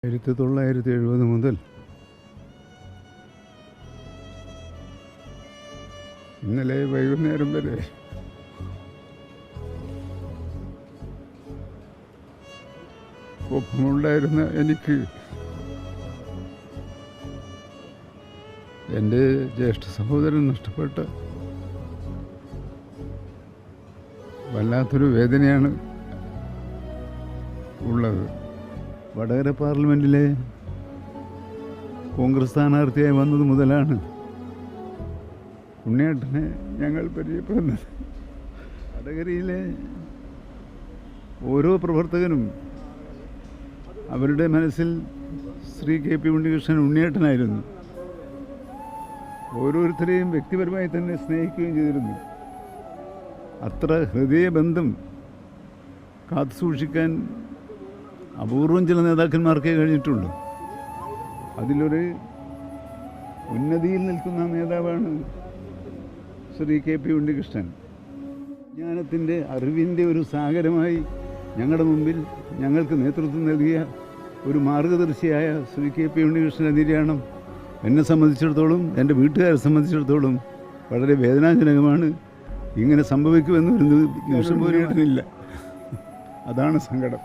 1970 മുതൽ ഇന്നലെ വൈകുന്നേരം വരെ ഒപ്പമുണ്ടായിരുന്ന എനിക്ക് എൻ്റെ ജ്യേഷ്ഠ സഹോദരൻ നഷ്ടപ്പെട്ട വല്ലാത്തൊരു വേദനയാണ് ഉള്ളത്. വടകര പാർലമെൻറ്റിലെ കോൺഗ്രസ് സ്ഥാനാർത്ഥിയായി വന്നത് മുതലാണ് ഉണ്ണിയേട്ടനെ ഞങ്ങൾ പരിചയപ്പെടുന്നത്. വടകരയിലെ ഓരോ പ്രവർത്തകനും അവരുടെ മനസ്സിൽ ശ്രീ KP ഉണ്ണികൃഷ്ണൻ ഉണ്ണിയേട്ടനായിരുന്നു. ഓരോരുത്തരെയും വ്യക്തിപരമായി തന്നെ സ്നേഹിക്കുകയും ചെയ്തിരുന്നു. അത്ര ഹൃദയബന്ധം കാത്തുസൂക്ഷിക്കാൻ അപൂർവം ചില നേതാക്കന്മാർക്കേ കഴിഞ്ഞിട്ടുള്ളൂ. അതിലൊരു ഉന്നതിയിൽ നിൽക്കുന്ന നേതാവാണ് ശ്രീ KP ഉണ്ണികൃഷ്ണൻ. ജ്ഞാനത്തിൻ്റെ അറിവിൻ്റെ ഒരു സാഗരമായി ഞങ്ങളുടെ മുമ്പിൽ ഞങ്ങൾക്ക് നേതൃത്വം നൽകിയ ഒരു മാർഗദർശിയായ ശ്രീ KP ഉണ്ണികൃഷ്ണൻ്റെ നിര്യാണം എന്നെ സംബന്ധിച്ചിടത്തോളം, എൻ്റെ വീട്ടുകാരെ സംബന്ധിച്ചിടത്തോളം വളരെ വേദനാജനകമാണ്. ഇങ്ങനെ സംഭവിക്കുമെന്ന് ഒരു നിമിഷം പോലും ഇല്ല. അതാണ് സങ്കടം.